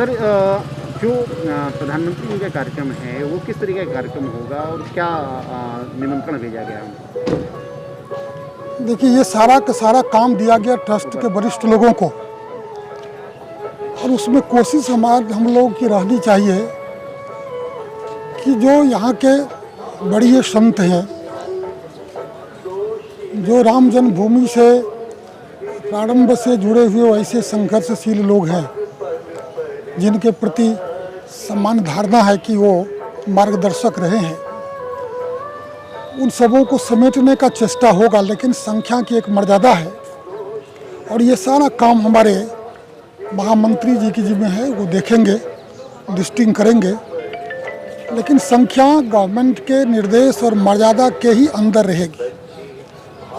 Sir जो प्रधानमंत्री जी का कार्यक्रम है वो किस तरीके का कार्यक्रम होगा और क्या निमंत्रण भेजा गया है? देखिए, ये सारा का सारा काम दिया गया ट्रस्ट के वरिष्ठ लोगों को, और उसमें कोशिश हम लोगों की रहनी चाहिए कि जो यहाँ के बड़े संत हैं, जो राम जन्मभूमि से प्रारंभ से जुड़े हुए ऐसे संघर्षशील लोग हैं जिनके प्रति समान धारणा है कि वो मार्गदर्शक रहे हैं, उन सबों को समेटने का चेष्टा होगा। लेकिन संख्या की एक मर्यादा है और ये सारा काम हमारे महामंत्री जी की जिम्मे है, वो देखेंगे, लिस्टिंग करेंगे। लेकिन संख्या गवर्नमेंट के निर्देश और मर्यादा के ही अंदर रहेगी।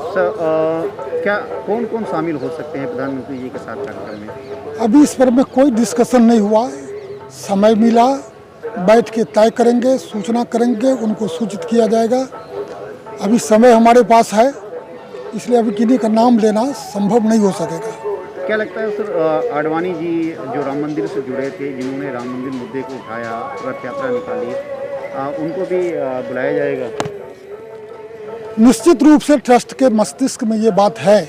सर क्या कौन कौन शामिल हो सकते हैं प्रधानमंत्री जी के साथ कार्यक्रम में? अभी इस पर में कोई डिस्कशन नहीं हुआ, समय मिला बैठ के तय करेंगे, सूचना करेंगे, उनको सूचित किया जाएगा। अभी समय हमारे पास है, इसलिए अभी किन्हीं का नाम लेना संभव नहीं हो सकेगा। क्या लगता है सर, आडवाणी जी जो राम मंदिर से जुड़े थे, जिन्होंने राम मंदिर मुद्दे को उठाया, रथ यात्रा निकाली, उनको भी बुलाया जाएगा? निश्चित रूप से ट्रस्ट के मस्तिष्क में ये बात है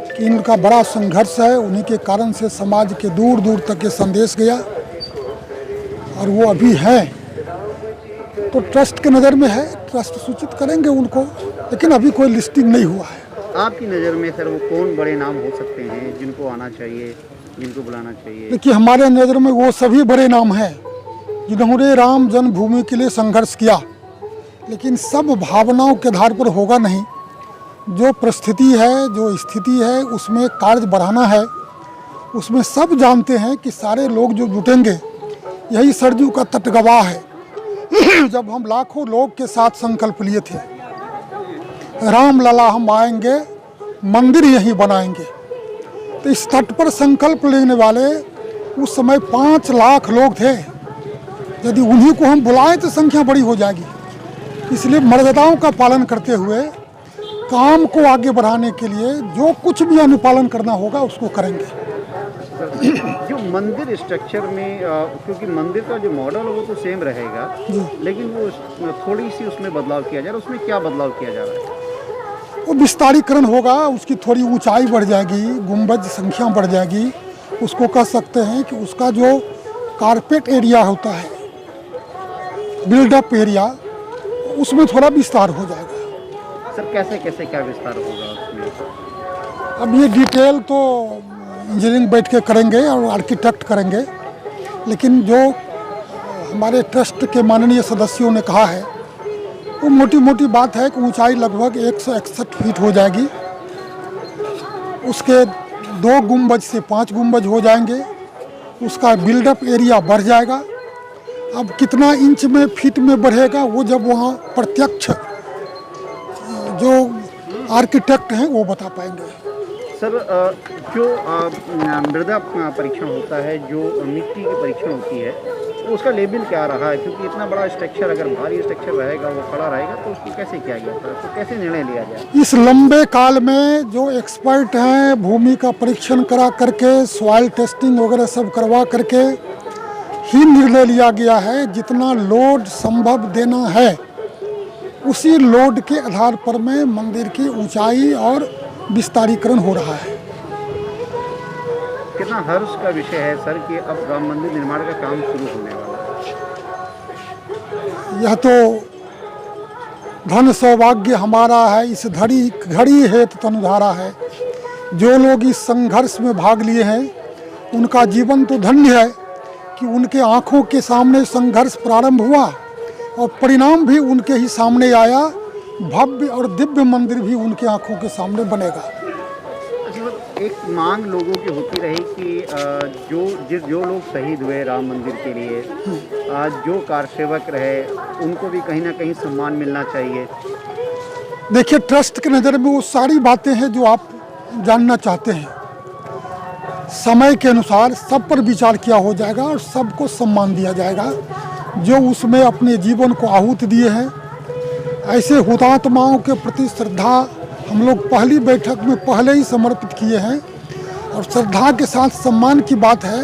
कि इनका बड़ा संघर्ष है, उन्हीं के कारण से समाज के दूर दूर तक ये संदेश गया और वो अभी हैं, तो ट्रस्ट के नज़र में है, ट्रस्ट सूचित करेंगे उनको। लेकिन अभी कोई लिस्टिंग नहीं हुआ है। आपकी नज़र में सर वो कौन बड़े नाम हो सकते हैं जिनको आना चाहिए, जिनको बुलाना चाहिए? देखिए, हमारे नज़र में वो सभी बड़े नाम हैं जिन्होंने राम जन्मभूमि के लिए संघर्ष किया, लेकिन सब भावनाओं के आधार पर होगा नहीं। जो परिस्थिति है, जो स्थिति है, उसमें कार्य बढ़ाना है, उसमें सब जानते हैं कि सारे लोग जो जुटेंगे, यही सरजू का तट गवाह है। जब हम लाखों लोग के साथ संकल्प लिए थे, राम लला हम आएंगे, मंदिर यहीं बनाएंगे, तो इस तट पर संकल्प लेने वाले उस समय 5 लाख लोग थे। यदि उन्हीं को हम बुलाएं तो संख्या बड़ी हो जाएगी। इसलिए मर्यादाओं का पालन करते हुए काम को आगे बढ़ाने के लिए जो कुछ भी अनुपालन करना होगा उसको करेंगे। जो मंदिर स्ट्रक्चर में, क्योंकि मंदिर का जो मॉडल है वो तो सेम रहेगा, लेकिन वो थोड़ी सी उसमें बदलाव किया जा रहा है। उसमें क्या बदलाव किया जा रहा है? वो विस्तारीकरण होगा, उसकी थोड़ी ऊंचाई बढ़ जाएगी, गुंबद संख्या बढ़ जाएगी। उसको कह सकते हैं कि उसका जो कारपेट एरिया होता है, बिल्डअप एरिया, उसमें थोड़ा विस्तार हो जाएगा। सर कैसे कैसे क्या विस्तार होगा उसमें? अब ये डिटेल तो इंजीनियरिंग बैठ के करेंगे और आर्किटेक्ट करेंगे, लेकिन जो हमारे ट्रस्ट के माननीय सदस्यों ने कहा है वो मोटी मोटी बात है कि ऊंचाई लगभग 161 फीट हो जाएगी। उसके 2 गुंबज से 5 गुंबज हो जाएंगे। उसका बिल्डअप एरिया बढ़ जाएगा। अब कितना इंच में, फीट में बढ़ेगा, वो जब वहाँ प्रत्यक्ष जो आर्किटेक्ट हैं वो बता पाएंगे। सर जो मृदा परीक्षण होता है, जो मिट्टी की परीक्षण होती है, तो उसका लेवल क्या रहा है? क्योंकि इतना बड़ा स्ट्रक्चर, अगर भारी स्ट्रक्चर रहेगा, वो खड़ा रहेगा, तो उसको कैसे किया गया था? तो कैसे निर्णय लिया जाए? इस लंबे काल में जो एक्सपर्ट हैं, भूमि का परीक्षण करा करके, सॉइल टेस्टिंग वगैरह सब करवा करके ही निर्णय लिया गया है। जितना लोड संभव देना है, उसी लोड के आधार पर में मंदिर की ऊंचाई और विस्तारीकरण हो रहा है। कितना हर्ष का विषय है सर कि अब राम मंदिर निर्माण का काम शुरू होने वाला है। यह तो धन सौभाग्य हमारा है, इस घड़ी हेत तनुधारा है। जो लोग इस संघर्ष में भाग लिए हैं, उनका जीवन तो धन्य है कि उनके आँखों के सामने संघर्ष प्रारंभ हुआ और परिणाम भी उनके ही सामने आया। भव्य और दिव्य मंदिर भी उनके आँखों के सामने बनेगा। एक मांग लोगों की होती रही कि जो लोग शहीद हुए राम मंदिर के लिए, जो कारसेवक रहे, उनको भी कहीं ना कहीं सम्मान मिलना चाहिए। देखिए, ट्रस्ट के नज़र में वो सारी बातें हैं जो आप जानना चाहते हैं। समय के अनुसार सब पर विचार किया हो जाएगा और सबको सम्मान दिया जाएगा जो उसमें अपने जीवन को आहुति दिए हैं। ऐसे हुतात्माओं के प्रति श्रद्धा हम लोग पहली बैठक में पहले ही समर्पित किए हैं और श्रद्धा के साथ सम्मान की बात है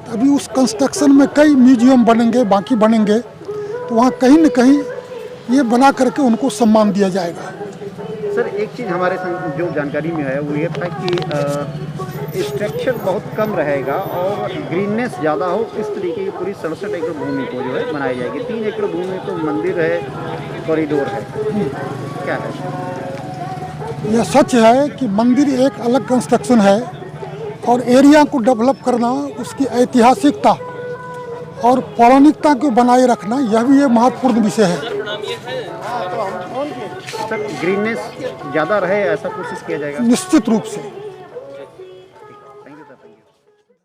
अभी उस कंस्ट्रक्शन में कई म्यूजियम बनेंगे, बाकी बनेंगे, तो वहाँ कहीं न कहीं ये बना करके उनको सम्मान दिया जाएगा। सर एक चीज़ हमारे संग जो जानकारी में है वो ये था कि स्ट्रक्चर बहुत कम रहेगा और ग्रीननेस ज़्यादा हो, इस तरीके की पूरी 67 एकड़ भूमि को जो है बनाई जाएगी। 3 एकड़ भूमि तो मंदिर है, कॉरिडोर है, क्या है? यह सच है कि मंदिर एक अलग कंस्ट्रक्शन है और एरिया को डेवलप करना, उसकी ऐतिहासिकता और पौराणिकता को बनाए रखना, यह भी एक महत्वपूर्ण विषय है। सर ग्रीननेस ज़्यादा रहे ऐसा कोशिश किया जाएगा? निश्चित रूप से